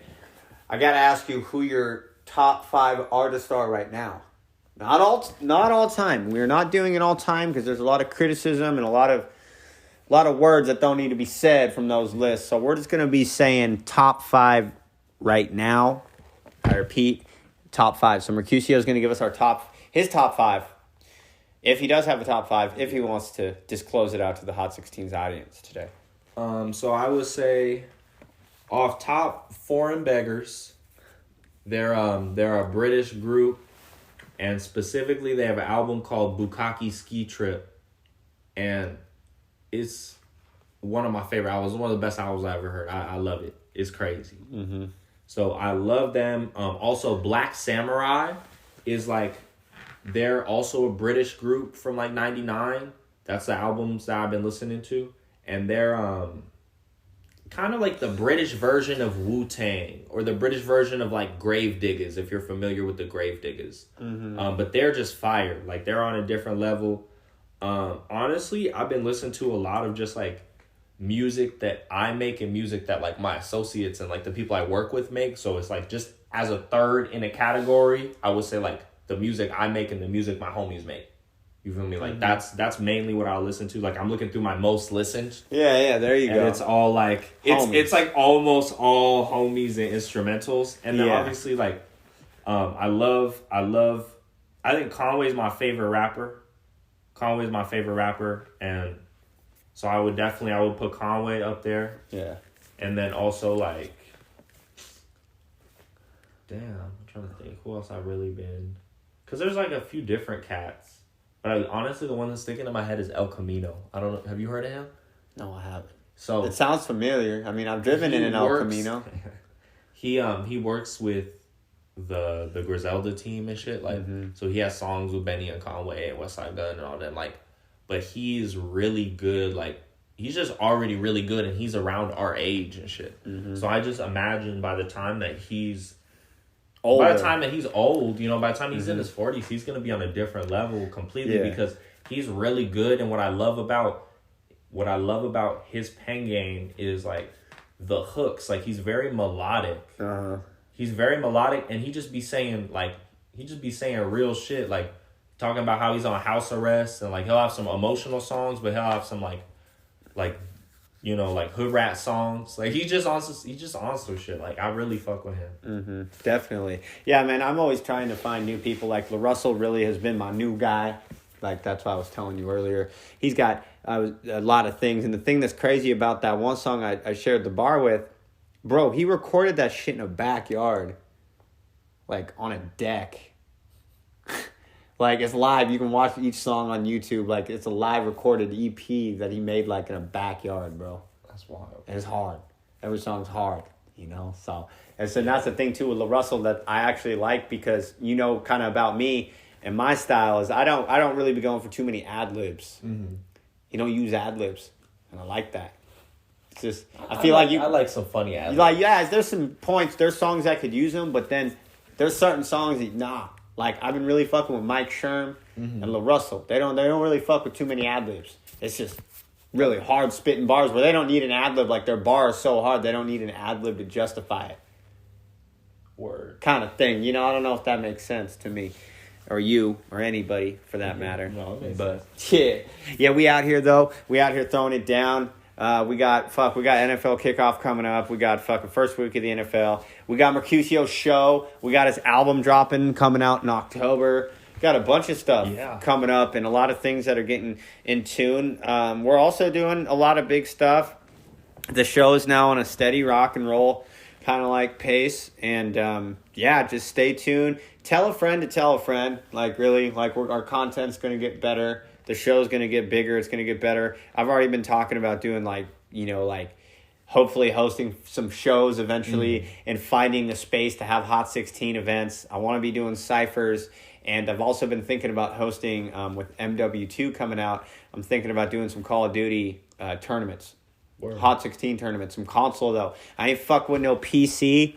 I gotta ask you who your top 5 artists are right now. Not all time. We're not doing it all time because there's a lot of criticism and a lot of words that don't need to be said from those lists. So we're just gonna be saying top 5 right now. I repeat, top 5. So Mercutio is gonna give us his top 5. If he does have a top 5, if he wants to disclose it out to the Hot 16's audience today. So I would say off top, Foreign Beggars. They're a British group, and specifically they have an album called Bukkake Ski Trip, and it's one of my favorite albums. One of the best albums I ever heard. I love it. It's crazy. Mm-hmm. So I love them. Also, Black Samurai is like, they're also a British group from like '99. That's the albums that I've been listening to, and they're kind of like the British version of Wu-Tang, or the British version of like Grave Diggers, if you're familiar with the Grave Diggers. Mm-hmm. But they're just fire. Like, they're on a different level. Honestly, I've been listening to a lot of just like music that I make and music that like my associates and like the people I work with make. So it's like, just as a third in a category, I would say like the music I make and the music my homies make. You feel me? Like, that's mainly what I listen to. Like, I'm looking through my most listened. Yeah, there you go. It's all like, it's like almost all homies and instrumentals. And then obviously like, I think Conway's my favorite rapper. And so I would put Conway up there. Yeah. And then also like, damn, I'm trying to think who else I've really been. Because there's like a few different cats. But honestly, the one that's sticking in my head is El Camino. I don't know. Have you heard of him? No, I haven't. So it sounds familiar. I mean, I've driven in an El Camino. He works with the Griselda team and shit. Like, so he has songs with Benny and Conway and Westside Gun and all that. Like, but he's really good. Like, he's just already really good, and he's around our age and shit. So I just imagine by the time that he's older. By the time that he's old, you know, by the time he's in his 40s, he's going to be on a different level completely because he's really good. And what I love about his pen game is like the hooks. Like, he's very melodic. He's very melodic, and he just be saying real shit, like talking about how he's on house arrest, and like he'll have some emotional songs, but he'll have some like you know, like hood rat songs. Like, he just on some shit. Like, I really fuck with him. Definitely. Yeah, man, I'm always trying to find new people. Like, LaRussell really has been my new guy. Like, that's what I was telling you earlier. He's got a lot of things. And the thing that's crazy about that one song I shared the bar with, bro, he recorded that shit in a backyard. Like, on a deck. Like, it's live. You can watch each song on YouTube. Like, it's a live recorded EP that he made, like, in a backyard, bro. That's wild. And it's hard. Every song's hard, you know? So that's the thing, too, with LaRussell that I actually like, because, you know, kind of about me and my style is I don't really be going for too many ad-libs. You don't use ad-libs, and I like that. It's just, I like some funny ad-libs. Like, yeah, there's some points, there's songs that could use them, but then there's certain songs that, Like, I've been really fucking with Mike Sherm and LaRussell. They don't really fuck with too many ad-libs. It's just really hard spitting bars where they don't need an ad-lib. Like, their bar is so hard, they don't need an ad-lib to justify it. Word. Kind of thing. You know, I don't know if that makes sense to me. Or you, or anybody, for that matter. No, it makes sense. Yeah, we out here, though. We out here throwing it down. We got NFL kickoff coming up. We got fucking first week of the NFL. We got Mercutio show. We got his album dropping, coming out in October. Got a bunch of stuff coming up, and a lot of things that are getting in tune. We're also doing a lot of big stuff. The show is now on a steady rock and roll kind of like pace, and just stay tuned. Tell a friend to tell a friend. Like, really, like, our content's going to get better. The show's going to get bigger. It's going to get better. I've already been talking about doing, like, you know, like, hopefully hosting some shows eventually and finding the space to have Hot 16 events. I want to be doing ciphers. And I've also been thinking about hosting, with MW2 coming out, I'm thinking about doing some Call of Duty tournaments. Word. Hot 16 tournaments. Some console, though. I ain't fuck with no PC.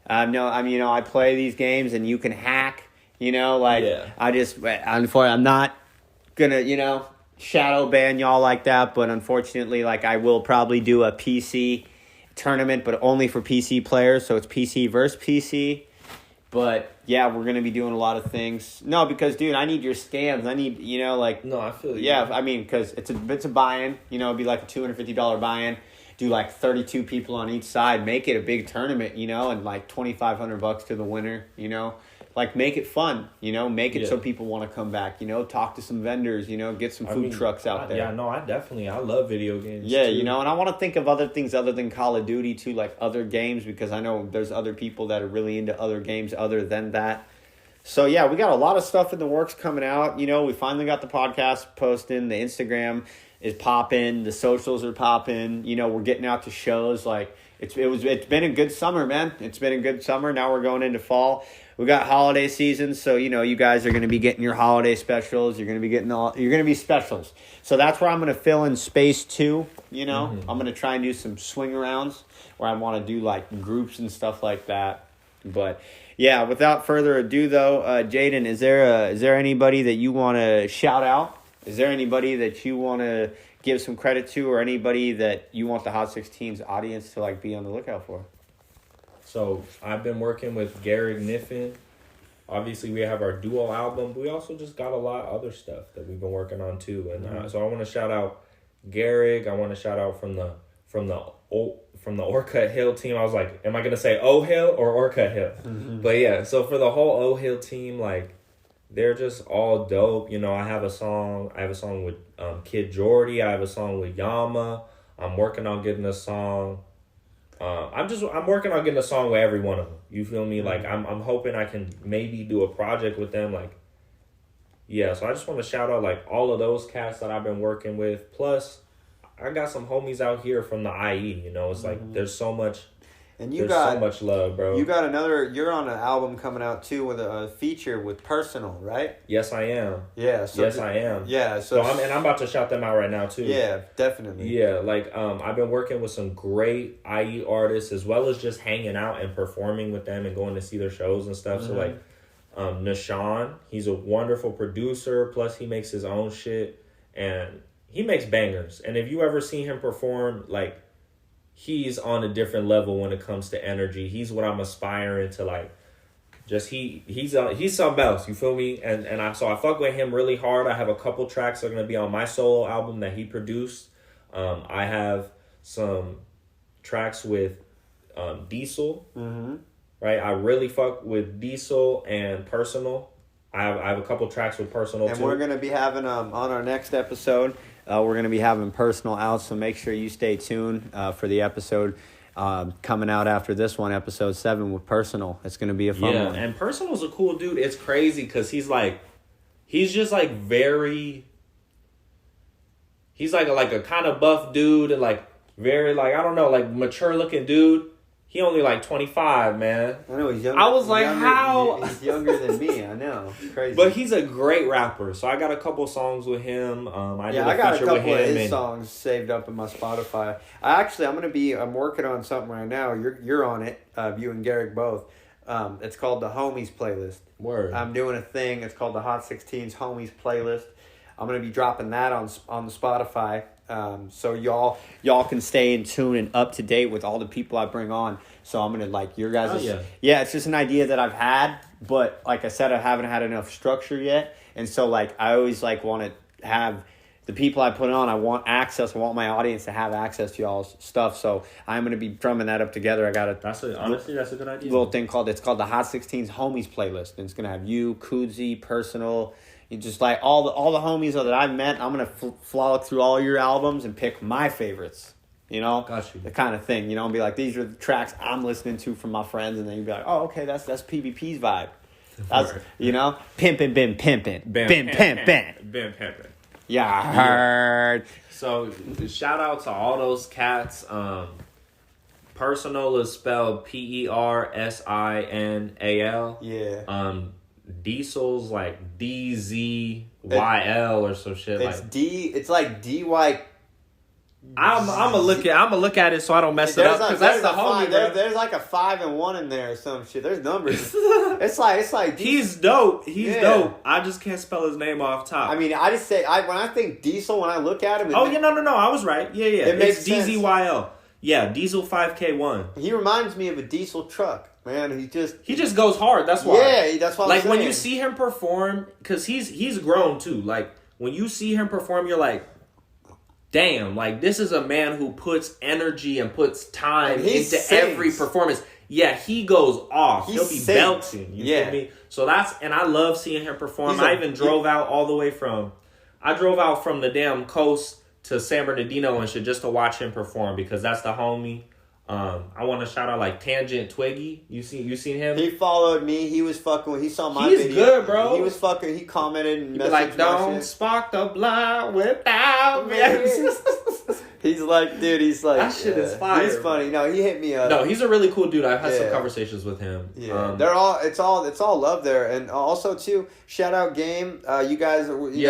I play these games and you can hack, you know, like, I'm not gonna, shadow ban y'all like that, but unfortunately, like, I will probably do a PC tournament, but only for PC players, so it's PC versus PC. But yeah, we're gonna be doing a lot of things. No, because dude, I need your scams. I need, No, I feel you. Yeah, I mean, because it's a buy-in. It'd be like a $250 buy-in. Do like 32 people on each side. Make it a big tournament, and like $2,500 to the winner. like make it fun, make it so people want to come back, talk to some vendors, get some food trucks out there. Yeah, no, I love video games. Yeah, too. and I want to think of other things other than Call of Duty too, like other games, because I know there's other people that are really into other games other than that. So yeah, we got a lot of stuff in the works coming out. We finally got the podcast posting, the Instagram is popping, the socials are popping, we're getting out to shows. Like it's been a good summer, man. It's been a good summer. Now we're going into fall. We got holiday season, so you guys are going to be getting your holiday specials. You're going to be specials. So that's where I'm going to fill in space too. I'm going to try and do some swing arounds where I want to do like groups and stuff like that. But yeah, without further ado, though, Jaden, is there anybody that you want to shout out? Is there anybody that you want to give some credit to, or anybody that you want the Hot 16's audience to like be on the lookout for? So I've been working with Garrick Niffin. Obviously, we have our duo album, but we also just got a lot of other stuff that we've been working on too. And so I want to shout out Garrick. I want to shout out from the Orcutt Hill team. I was like, am I gonna say O Hill or Orcutt Hill? Mm-hmm. But yeah, so for the whole O Hill team, like they're just all dope. I have a song with Kid Jordy. I have a song with Yama. I'm working on getting a song. I'm working on getting a song with every one of them. You feel me? Like I'm hoping I can maybe do a project with them. Like, yeah. So I just want to shout out like all of those cats that I've been working with. Plus, I got some homies out here from the IE. It's like there's so much. And there's so much love, bro. You're on an album coming out too with a feature with Personal, right? Yes, I am. Yeah. I am. Yeah. I'm about to shout them out right now too. Yeah, definitely. Yeah, like I've been working with some great IE artists as well as just hanging out and performing with them and going to see their shows and stuff. Mm-hmm. So like Nashawn, he's a wonderful producer. Plus he makes his own shit and he makes bangers. And if you ever see him perform, like, he's on a different level when it comes to energy. He's what I'm aspiring to, like, just he's something else, you feel me? And I fuck with him really hard. I have a couple tracks that are going to be on my solo album that he produced. I have some tracks with Diesel, right? I really fuck with Diesel and Personal. I have a couple tracks with Personal, and too. We're going to be having, on our next episode, we're going to be having Personal out, so make sure you stay tuned for the episode coming out after this one, episode 7 with Personal. It's going to be a fun one. And Personal's a cool dude. It's crazy because he's just like very, he's like a kind of buff dude and like very like, I don't know, like mature looking dude. He only like 25, man. I know he's younger. I was like, how? He's younger than me. I know. It's crazy. But he's a great rapper. So I got a couple songs with him. I got a couple of his songs saved up in my Spotify. I'm working on something right now. You're on it. You and Garrick both. It's called the Homies Playlist. Word. I'm doing a thing. It's called the Hot 16's Homies Playlist. I'm gonna be dropping that on the Spotify. So y'all can stay in tune and up to date with all the people I bring on. So I'm gonna like your guys. Yeah, it's just an idea that I've had, but like I said, I haven't had enough structure yet, and so like I always like want to have the people I put on. I want access. I want my audience to have access to y'all's stuff. So I'm gonna be drumming that up together. I got honestly that's a good idea. Little thing called the Hot 16's Homies Playlist, and it's gonna have you, Kudzi, Personal. You just like all the homies that I've met. I'm gonna frolic through all your albums and pick my favorites. Got you. The kind of thing. And be like, these are the tracks I'm listening to from my friends, and then you'd be like, oh, okay, that's PvP's vibe. That's pimpin', been pimpin', been pimpin'. Yeah, I heard. So shout out to all those cats. Personal is spelled Persinal. Yeah. Diesel's like DZYL or some shit. It's like DY. I'm gonna look at it so I don't mess it up because that's the homie. There's like a 5 and 1 in there or some shit. There's numbers. it's like he's dope. He's dope. I just can't spell his name off top. I mean, I just say when I think Diesel, when I look at him. No, I was right. Yeah. It's DZYL. Yeah, Diesel 5K1. He reminds me of a diesel truck. Man, he just goes hard. That's why. Yeah, that's why. Like when you see him perform, because he's grown too. Like when you see him perform, you're like, damn, like this is a man who puts energy and puts time into every performance. Yeah, he goes off. He'll be sings. belting. You feel me? So and I love seeing him perform. I even drove out all the way from the damn coast to San Bernardino and shit just to watch him perform because that's the homie. I want to shout out like Tangent Twiggy. You seen him? He followed me. He was fucking. He saw my video. He's good, bro. He was fucking. He commented and messaged like, "Don't spark the blind without me." He's like, dude. He's like, that shit is fire. He's funny. No, he hit me up. No, he's a really cool dude. I've had some conversations with him. Yeah, it's all love there, and also too, shout out Game. You guys,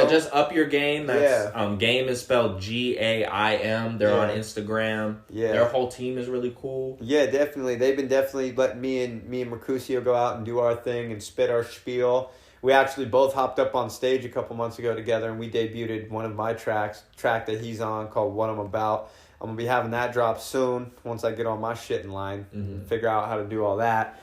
just up your game. That's Game is spelled GAIM. They're on Instagram. Yeah, their whole team is really cool. Yeah, definitely. They've been definitely letting me and Mercutio go out and do our thing and spit our spiel. We actually both hopped up on stage a couple months ago together, and we debuted one of my track that he's on called What I'm About. I'm going to be having that drop soon once I get all my shit in line and figure out how to do all that.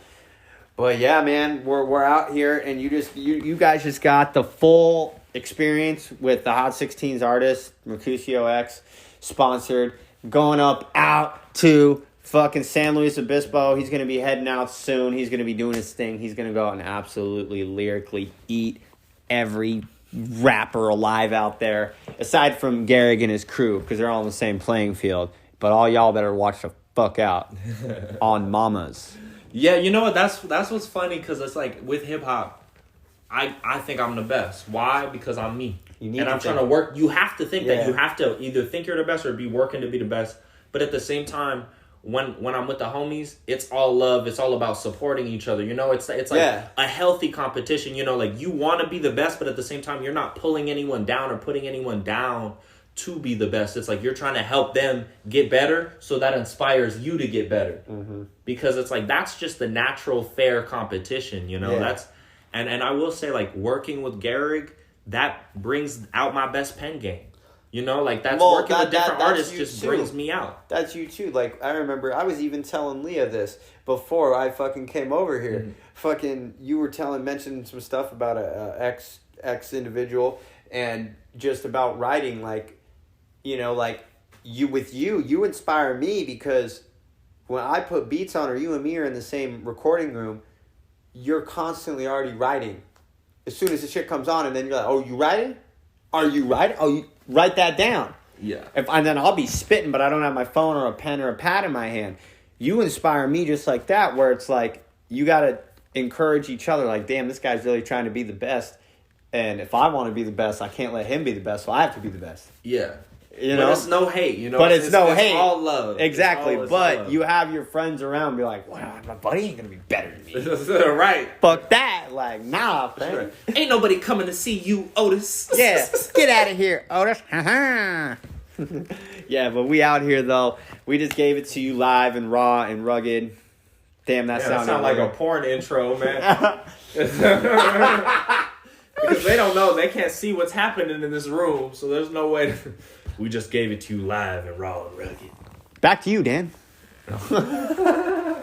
But yeah, man, we're out here, and you guys just got the full experience with the Hot 16's artist, Mercutio X, sponsored, going out to fucking San Luis Obispo. He's going to be heading out soon. He's going to be doing his thing. He's going to go out and absolutely lyrically eat every rapper alive out there, aside from Garrig and his crew, because they're all on the same playing field. But all y'all better watch the fuck out on mamas. Yeah, you know what? That's what's funny, because it's like with hip hop, I think I'm the best. Why? Because I'm me. I'm trying to work. You have to think that you have to either think you're the best or be working to be the best. But at the same time, when I'm with the homies, it's all love. It's all about supporting each other. You know, it's like a healthy competition. You know, like you want to be the best, but at the same time, you're not pulling anyone down or putting anyone down to be the best. It's like you're trying to help them get better, so that inspires you to get better. Mm-hmm. Because it's like that's just the natural, fair competition. You know, that's and I will say, like, working with Garrig, that brings out my best pen game. You know, like working with different artists just brings me out. That's you too. Like, I remember I was even telling Leah this before I fucking came over here. Mm-hmm. Fucking, you were mentioning some stuff about a ex individual and just about writing. Like, you know, like you inspire me, because when I put beats on, or you and me are in the same recording room, you're constantly already writing. As soon as the shit comes on, and then you're like, "Oh, you writing? Are you writing? Oh, you write that down." Yeah. And then I'll be spitting, but I don't have my phone or a pen or a pad in my hand. You inspire me just like that, where it's like you got to encourage each other. Like, damn, this guy's really trying to be the best. And if I want to be the best, I can't let him be the best, so I have to be the best. Yeah. You know? But it's no hate, you know? But it's no hate. It's all love. Exactly. It's love. You have your friends around be like, wow, my buddy ain't going to be better than me. Right. Fuck that. Like, nah, man. Right. Ain't nobody coming to see you, Otis. Yeah. Get out of here, Otis. Yeah, but we out here, though. We just gave it to you live and raw and rugged. Damn, that sounded like a porn intro, man. Because they don't know. They can't see what's happening in this room, so there's no way to... We just gave it to you live and raw and rugged. Back to you, Dan. No,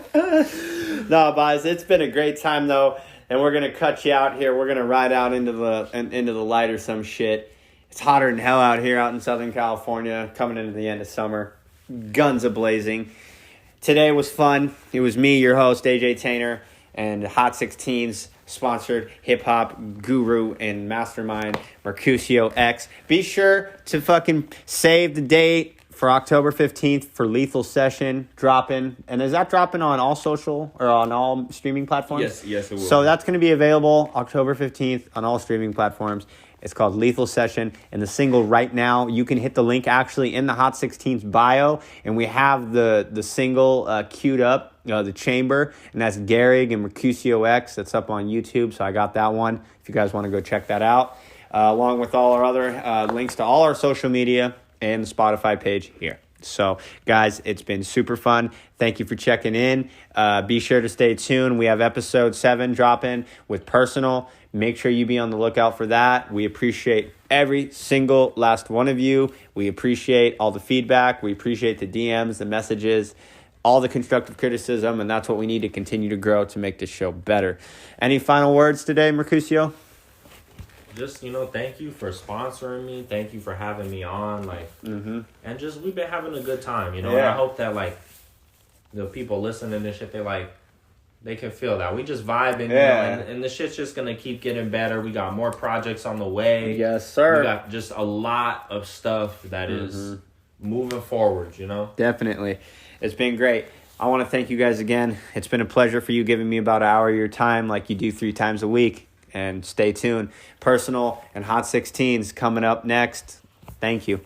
guys, it's been a great time, though, and we're gonna cut you out here. We're gonna ride out into the light or some shit. It's hotter than hell out here, out in Southern California, coming into the end of summer. Guns a-blazing. Today was fun. It was me, your host, AJ Tainer, and Hot 16's sponsored hip-hop guru and mastermind, Mercutio X. Be sure to fucking save the date for October 15th for Lethal Session dropping. And is that dropping on all social or on all streaming platforms? Yes, it will. So that's going to be available October 15th on all streaming platforms. It's called Lethal Session, and the single right now, you can hit the link actually in the Hot 16's bio, and we have the single queued up, The Chamber, and that's Garrig and Mercutio X. That's up on YouTube, so I got that one if you guys want to go check that out, along with all our other links to all our social media and the Spotify page here. So, guys, it's been super fun. Thank you for checking in. Be sure to stay tuned. We have episode 7 dropping with Personal. Make sure you be on the lookout for that. We appreciate every single last one of you. We appreciate all the feedback. We appreciate the DMs, the messages, all the constructive criticism, and that's what we need to continue to grow to make this show better. Any final words today, Mercutio? Just, thank you for sponsoring me. Thank you for having me on. And just, we've been having a good time, And I hope that, the people listening to this shit, they can feel that. We just vibing, Yeah. you know, and the shit's just going to keep getting better. We got more projects on the way. Yes, sir. We got just a lot of stuff that is moving forward, you know? Definitely. It's been great. I want to thank you guys again. It's been a pleasure for you giving me about an hour of your time like you do 3 times a week. And stay tuned. Personal and Hot 16's coming up next. Thank you.